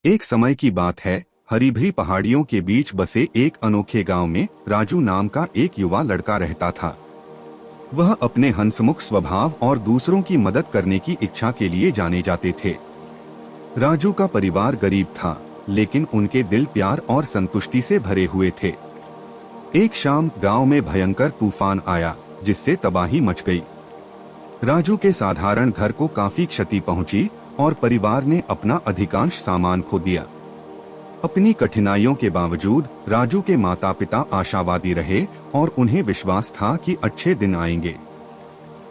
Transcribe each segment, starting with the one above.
एक समय की बात है, हरी भरी पहाड़ियों के बीच बसे एक अनोखे गांव में राजू नाम का एक युवा लड़का रहता था। वह अपने हंसमुख स्वभाव और दूसरों की मदद करने की इच्छा के लिए जाने जाते थे। राजू का परिवार गरीब था, लेकिन उनके दिल प्यार और संतुष्टि से भरे हुए थे। एक शाम गांव में भयंकर तूफान आया, जिससे तबाही मच गई। राजू के साधारण घर को काफी क्षति पहुंची और परिवार ने अपना अधिकांश सामान खो दिया। अपनी कठिनाइयों के बावजूद राजू के माता पिता आशावादी रहे और उन्हें विश्वास था कि अच्छे दिन आएंगे।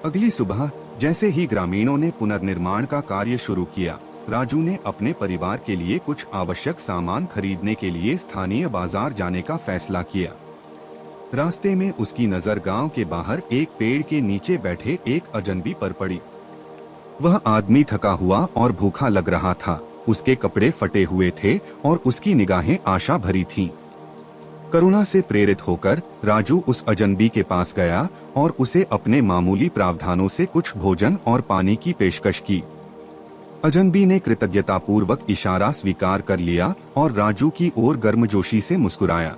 अगली सुबह जैसे ही ग्रामीणों ने पुनर्निर्माण का कार्य शुरू किया, राजू ने अपने परिवार के लिए कुछ आवश्यक सामान खरीदने के लिए स्थानीय बाजार जाने का फैसला किया। रास्ते में उसकी नजर गांव के बाहर एक पेड़ के नीचे बैठे एक अजनबी पर पड़ी। वह आदमी थका हुआ और भूखा लग रहा था। उसके कपड़े फटे हुए थे और उसकी निगाहें आशा भरी थीं। करुणा से प्रेरित होकर राजू उस अजनबी के पास गया और उसे अपने मामूली प्रावधानों से कुछ भोजन और पानी की पेशकश की। अजनबी ने कृतज्ञतापूर्वक इशारा स्वीकार कर लिया और राजू की ओर गर्मजोशी से मुस्कुराया।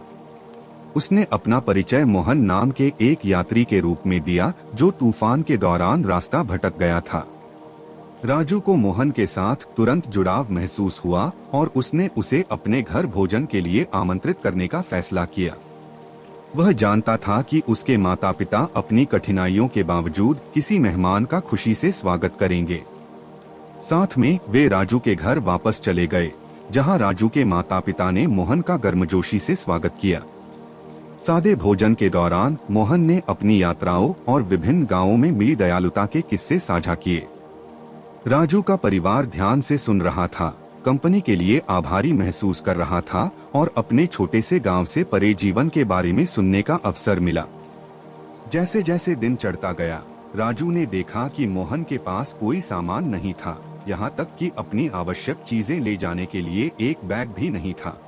उसने अपना परिचय मोहन नाम के एक यात्री के रूप में दिया, जो तूफान के दौरान रास्ता भटक गया था। राजू को मोहन के साथ तुरंत जुड़ाव महसूस हुआ और उसने उसे अपने घर भोजन के लिए आमंत्रित करने का फैसला किया। वह जानता था कि उसके माता पिता अपनी कठिनाइयों के बावजूद किसी मेहमान का खुशी से स्वागत करेंगे। साथ में वे राजू के घर वापस चले गए, जहां राजू के माता पिता ने मोहन का गर्मजोशी से स्वागत किया। सादे भोजन के दौरान मोहन ने अपनी यात्राओं और विभिन्न गांवों में मिली दयालुता के किस्से साझा किए। राजू का परिवार ध्यान से सुन रहा था, कंपनी के लिए आभारी महसूस कर रहा था और अपने छोटे से गांव से परे जीवन के बारे में सुनने का अवसर मिला। जैसे जैसे दिन चढ़ता गया, राजू ने देखा कि मोहन के पास कोई सामान नहीं था, यहाँ तक कि अपनी आवश्यक चीजें ले जाने के लिए एक बैग भी नहीं था।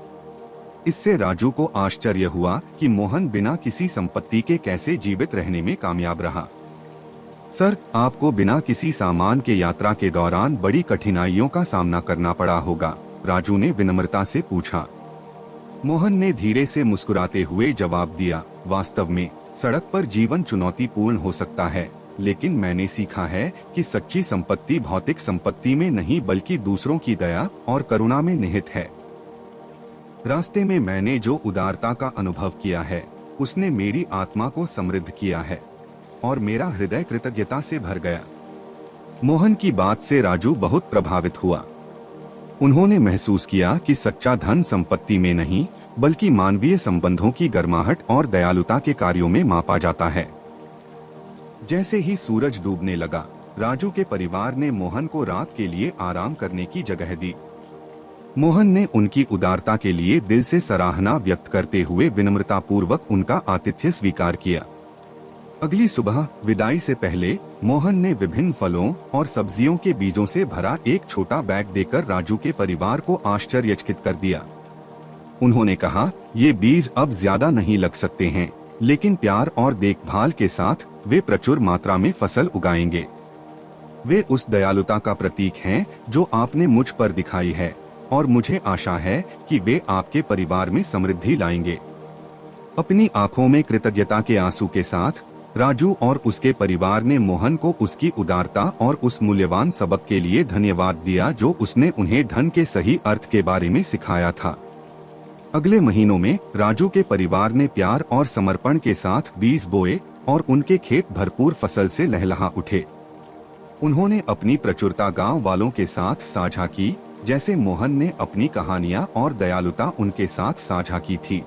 इससे राजू को आश्चर्य हुआ कि मोहन बिना किसी संपत्ति के कैसे जीवित रहने में कामयाब रहा। सर, आपको बिना किसी सामान के यात्रा के दौरान बड़ी कठिनाइयों का सामना करना पड़ा होगा, राजू ने विनम्रता से पूछा। मोहन ने धीरे से मुस्कुराते हुए जवाब दिया, वास्तव में सड़क पर जीवन चुनौतीपूर्ण हो सकता है, लेकिन मैंने सीखा है कि सच्ची संपत्ति भौतिक संपत्ति में नहीं बल्कि दूसरों की दया और करुणा में निहित है। रास्ते में मैंने जो उदारता का अनुभव किया है, उसने मेरी आत्मा को समृद्ध किया है और मेरा हृदय कृतज्ञता से भर गया। मोहन की बात से राजू बहुत प्रभावित हुआ। उन्होंने महसूस किया कि सच्चा धन संपत्ति में नहीं बल्कि मानवीय संबंधों की गर्माहट और दयालुता के कार्यों में मापा जाता है। जैसे ही सूरज डूबने लगा, राजू के परिवार ने मोहन को रात के लिए आराम करने की जगह दी। मोहन ने उनकी उदारता के लिए दिल से सराहना व्यक्त करते हुए विनम्रतापूर्वक उनका आतिथ्य स्वीकार किया। अगली सुबह विदाई से पहले मोहन ने विभिन्न फलों और सब्जियों के बीजों से भरा एक छोटा बैग देकर राजू के परिवार को आश्चर्यचकित कर दिया। उन्होंने कहा, ये बीज अब ज्यादा नहीं लग सकते हैं, लेकिन प्यार और देखभाल के साथ वे प्रचुर मात्रा में फसल उगाएंगे। वे उस दयालुता का प्रतीक हैं जो आपने मुझ पर दिखाई है और मुझे आशा है कि वे आपके परिवार में समृद्धि लाएंगे। अपनी आंखों में कृतज्ञता के आंसू के साथ राजू और उसके परिवार ने मोहन को उसकी उदारता और उस मूल्यवान सबक के लिए धन्यवाद दिया जो उसने उन्हें धन के सही अर्थ के बारे में सिखाया था। अगले महीनों में राजू के परिवार ने प्यार और समर्पण के साथ बीज बोए और उनके खेत भरपूर फसल से लहलहा उठे। उन्होंने अपनी प्रचुरता गांव वालों के साथ साझा की, जैसे मोहन ने अपनी कहानियां और दयालुता उनके साथ साझा की थी।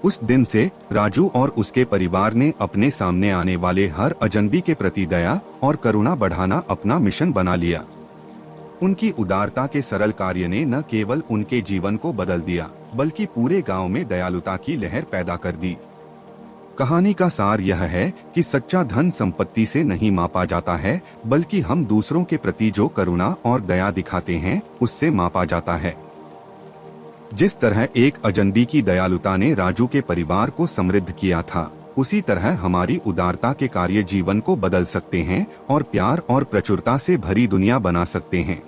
उस दिन से राजू और उसके परिवार ने अपने सामने आने वाले हर अजनबी के प्रति दया और करुणा बढ़ाना अपना मिशन बना लिया। उनकी उदारता के सरल कार्य ने न केवल उनके जीवन को बदल दिया, बल्कि पूरे गांव में दयालुता की लहर पैदा कर दी। कहानी का सार यह है कि सच्चा धन संपत्ति से नहीं मापा जाता है, बल्कि हम दूसरों के प्रति जो करुणा और दया दिखाते हैं, उससे मापा जाता है। जिस तरह एक अजनबी की दयालुता ने राजू के परिवार को समृद्ध किया था, उसी तरह हमारी उदारता के कार्य जीवन को बदल सकते हैं और प्यार और प्रचुरता से भरी दुनिया बना सकते हैं।